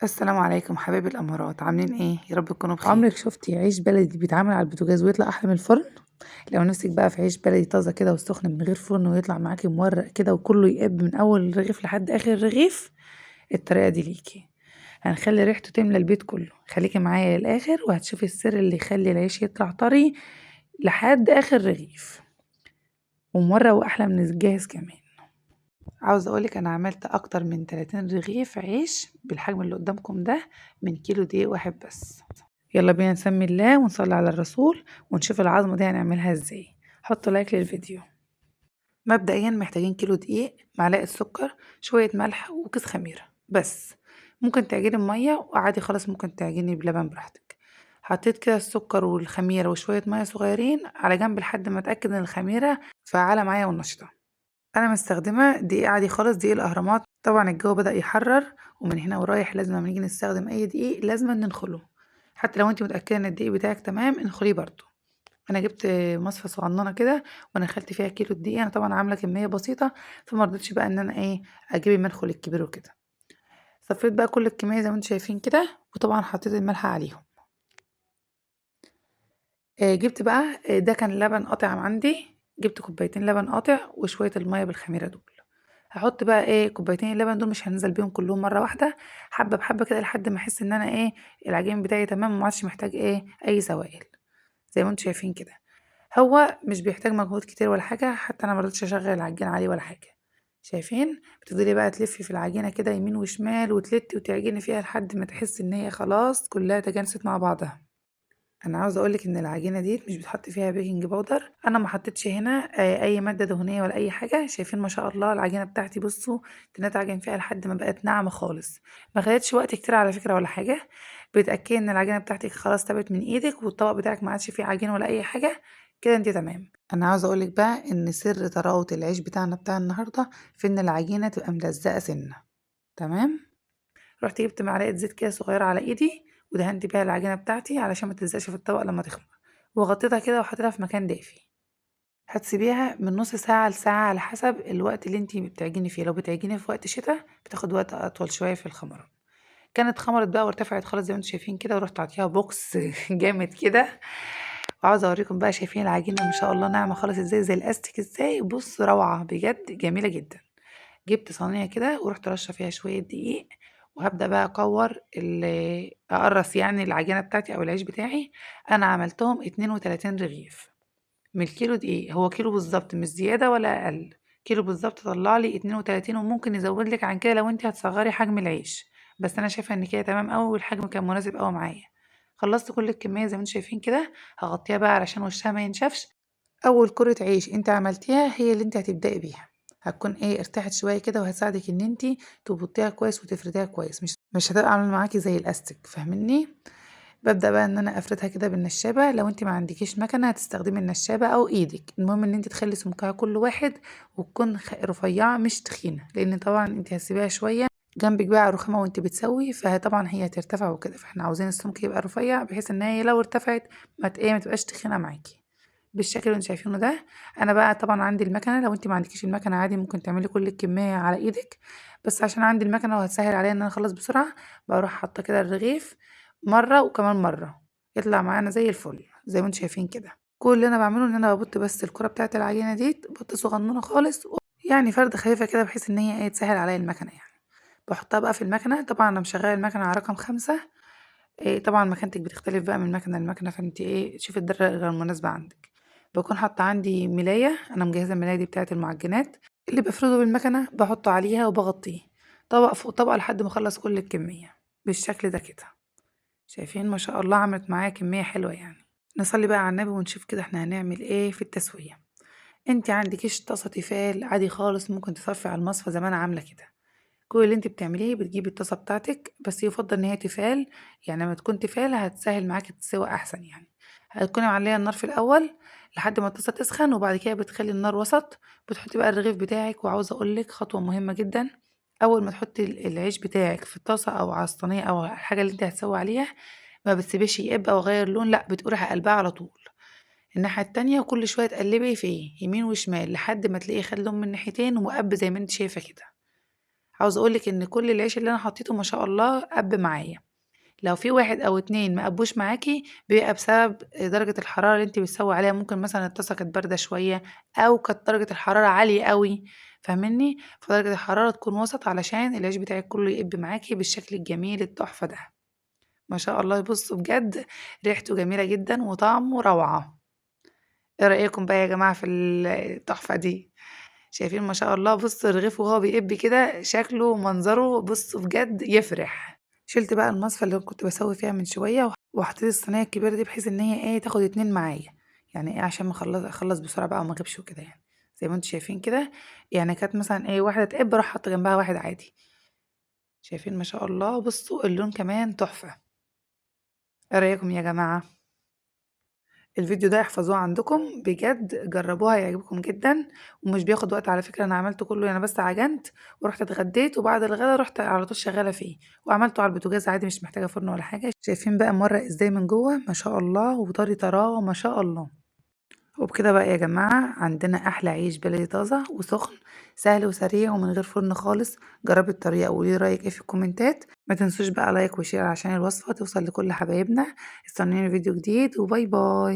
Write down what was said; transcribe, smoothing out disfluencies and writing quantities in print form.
السلام عليكم حبايب الامارات، عاملين ايه؟ يا رب تكونوا عمرك بخير. شفتي عيش بلدي بيتعمل على البوتاجاز ويطلع احلى من الفرن؟ لو نفسك بقى في عيش بلدي طازه كده وسخن من غير فرن ويطلع معاكي مورق كده وكله يقب من اول رغيف لحد اخر رغيف، الطريقه دي ليكي. هنخلي ريحته تملى البيت كله، خليكي معايا للاخر وهتشوفي السر اللي يخلي العيش يطلع طري لحد اخر رغيف ومورق واحلى من الجاهز كمان. عاوزه اقولك انا عملت اكتر من 30 رغيف عيش بالحجم اللي قدامكم ده من كيلو دقيق واحد بس. يلا بينا نسمي الله ونصلي على الرسول ونشوف العظمة دي هنعملها ازاي. حطوا لايك للفيديو. مبدئيا محتاجين كيلو دقيق، معلقة سكر، شوية ملح وكيس خميرة بس. ممكن تعجني بمية وعادي خالص، ممكن تعجني بلبن براحتك. حطيت كده السكر والخميرة وشوية مية صغيرين على جنب لحد ما اتأكد ان الخميرة فعالة معايا ونشطة. انا مستخدمة دقيق عادي خالص، دقيق الاهرامات. طبعا الجو بدأ يحرر ومن هنا ورايح لازم لما نيجي نستخدم اي دقيق لازم ننخله. حتى لو انت متأكدة ان الدقيق بتاعك تمام انخليه برضو. انا جبت مصفى صغننه كده ونخلت فيها كيلو دقيق. انا طبعا عامله كميه بسيطه فما رضيتش بقى ان انا اجيب المدخل الكبير وكده. صفيت بقى كل الكميه زي ما انتم شايفين كده، وطبعا حطيت الملح عليهم. جبت بقى ده كان لبن قاطع عندي، جبت كوبايتين لبن قاطع وشويه الميه بالخميره دول. هحط بقى كوبايتين اللبن دول، مش هنزل بيهم كلهم مره واحده، حبه بحبه كده لحد ما احس ان انا العجين بتاعي تمام وما عادش محتاج اي سوائل. زي ما انتم شايفين كده، هو مش بيحتاج مجهود كتير ولا حاجة. حتى انا مرضتش اشغل العجين عليه ولا حاجة. شايفين؟ بتفضلي بقى تلفي في العجينة كده يمين وشمال وتلتي وتعجني فيها لحد ما تحس ان هي خلاص كلها تجانست مع بعضها. انا عاوزه اقولك ان العجينه دي مش بتحط فيها بيكنج باودر. انا ما حطيتش هنا اي ماده دهنيه ولا اي حاجه. شايفين ما شاء الله العجينه بتاعتي؟ بصوا، ابتديت اعجن فيها لحد ما بقت ناعمه خالص. ما خدتش وقت كتير على فكره ولا حاجه. بتاكدي ان العجينه بتاعتك خلاص تابت من ايدك والطبق بتاعك ما عادش فيه عجين ولا اي حاجه. كده انت تمام. انا عاوزه اقولك بقى ان سر طراوه العيش بتاعنا بتاع النهارده في ان العجينه تبقى ملزقه سنه. تمام. رحت جبت معلقة زيت كده صغيرة على ايدي ودهنت بيها العجينة بتاعتي علشان ما تلزقش في الطبق لما تخمر، وغطيتها كده وحطيتها في مكان دافي. هتسيبيها من نص ساعة لساعة على حسب الوقت اللي انتي بتعجني فيه. لو بتعجني في وقت شتاء بتاخد وقت اطول شوية في الخمر. كانت خمرت بقى وارتفعت خالص زي ما انتم شايفين كده، ورحت عطيها بوكس جامد كده. وعاوزة اوريكم بقى، شايفين العجينة ما شاء الله ناعمة خالص ازاي، زي الاستيك ازاي؟ بص روعة بجد، جميلة جدا. جبت صينية كده ورحت رشة فيها شوية دقيق، وهبدأ بقى أقرص يعني العجينة بتاعتي أو العيش بتاعي. أنا عملتهم 32 رغيف من الكيلو دقيق. هو كيلو بالظبط مش زيادة ولا أقل. كيلو بالظبط طلع لي 32، وممكن يزود لك عن كده لو انت هتصغري حجم العيش. بس أنا شايفة إن كده تمام أوي والحجم كان مناسب أوي معايا. خلصت كل الكمية زي ما انتم شايفين كده. هغطيها بقى علشان وشها ما ينشفش. اول كرة عيش انت عملتيها هي اللي انت هتبدأي بيها. هتكون ارتاحت شوية كده وهتساعدك ان انت تبطيها كويس وتفرديها كويس. مش هتبقى عامله معاكي زي الاستيك، فاهمني؟ ببدأ بقى ان انا افردها كده بالنشابة. لو انت ما عندكيش مكنة هتستخدمي النشابة او ايدك. المهم ان انت تخلي سمكها كل واحد وتكون رفيعة مش تخينة، لان طبعا انت هتسيبيها شوية جنبك بقى على الرخامة وانت بتسوي، فطبعا هي هترتفع وكده. فاحنا عاوزين السمك يبقى رفيع بحيث ان هي لو ارتفعت ما تبقاش تخينة معاكي بالشكل اللي انتوا شايفينه ده. انا بقى طبعا عندي المكنه. لو انت ما عندكيش المكنه عادي ممكن تعملي كل الكميه على ايدك، بس عشان عندي المكنه وهتسهل عليا ان انا اخلص بسرعه بروح حاطه كده الرغيف مره وكمان مره، يطلع معانا زي الفل زي ما انتوا شايفين كده. كل اللي انا بعمله ان انا ببط بس الكره بتاعه العجينه دي بط صغنونه خالص، يعني فرده خفيفه كده بحيث ان هي تسهل عليا المكنه يعني. بحطها بقى في المكنه. طبعا انا مشغله المكنه على رقم 5. طبعًا مكانتِك بتختلف بقى من مكنة لمكنة، فأنتِ شوفي الدرجة المناسبة عندِك. باكون حاطة عندي ملاية، أنا مجهزة الملاية دي بتاعة المعجنات، اللي بافرده بالمكنة باحطه عليها وباغطيه طبقة فوق طبقة لحد ما أخلّص كل الكمية، بالشكل ده كده. شايفين ما شاء الله عملت معايا كمية حلوة يعني. نصلي بقى على النبي ونشوف كده إحنا هنعمل إيه في التسوية. أنتِ عندكيش طاسة تيفال عادي خالص، ممكن تصفّي على المصفى زي ما أنا عاملة كده. كل اللي انت بتعمليه بتجيبي الطاسة بتاعتك، بس يفضل ان هي تيفال. يعني لما تكون تيفال هتسهل معاكي السوا احسن يعني. هتكوني معلية النار في الاول لحد ما الطاسة تسخن، وبعد كده بتخلي النار وسط. بتحطي بقى الرغيف بتاعك. وعاوزة اقولك خطوة مهمة جدا، اول ما تحطي العيش بتاعك في الطاسة او على الصينية او على الحاجة اللي انت هتسوي عليها، ما بتسيبيش يقب او يغير لون، لا بتقوري على قلبها على طول الناحية التانية، وكل شوية تقلبي فيه يمين وشمال لحد ما تلاقيه خد لون من ناحيتين ومقب زي ما انت شايفة كده. عاوزة اقول لك ان كل العيش اللي انا حطيته ما شاء الله قب معايا. لو في 1 أو 2 ما قبّوش معاكِ بيبقى بسبب درجة الحرارة اللي أنتِ بتسوّي عليها، ممكن مثلًا الطاسة كانت باردة شوية أو كانت درجة الحرارة عالية أوي، فاهماني؟ فدرجة الحرارة تكون وسط علشان العيش بتاعِك كلّه يقِب معاكِ بالشكل الجميل التحفة ده. ما شاء الله بُصّوا بجد ريحته جميلة جدًا وطعمه روعة. إيه رأيكم بقى يا جماعة في التحفة دي؟ شايفين ما شاء الله بُصّوا الرغيف وهو بيقِب كده شكله ومنظره بُصّوا بجد يفرح. شِلت بقى المصفى اللي كنت باسوّي فيها من شوية وحطيت الصينية الكبيرة دي بحيث إن هي إيه، تاخد 2 معايا، يعني إيه عشان أخلّص بسرعة بقى وما اغيبش وكده يعني، زي ما أنتم شايفين كده، يعني كانت مثلًا إيه واحدة تقِب أروح حاطة جنبها واحد عادي، شايفين ما شاء الله بُصّوا اللون كمان تحفة. إيه رأيكم يا جماعة؟ الفيديو ده احفظوه عندكم بجد جربوه هيعجبكم جدًا، ومش بياخد وقت على فكرة أنا عملته كله أنا بس عجنت ورُحت اتغديت وبعد الغدا رُحت على طول شغالة فيه، وعملته على البوتاجاز عادي مش محتاجة فرن ولا حاجة، شايفين بقى مورق إزاي من جوّه ما شاء الله وطري طراوة ما شاء الله. وبكده بقى يا جماعة عندنا أحلى عيش بلدي طازة وسخن سهل وسريع ومن غير فرن خالص. جربي الطريقة وقولي رأيك ايه في الكومنتات. ما تنسوش بقى لايك وشير عشان الوصفة توصل لكل حبايبنا. استنوني فيديو جديد وباي باي.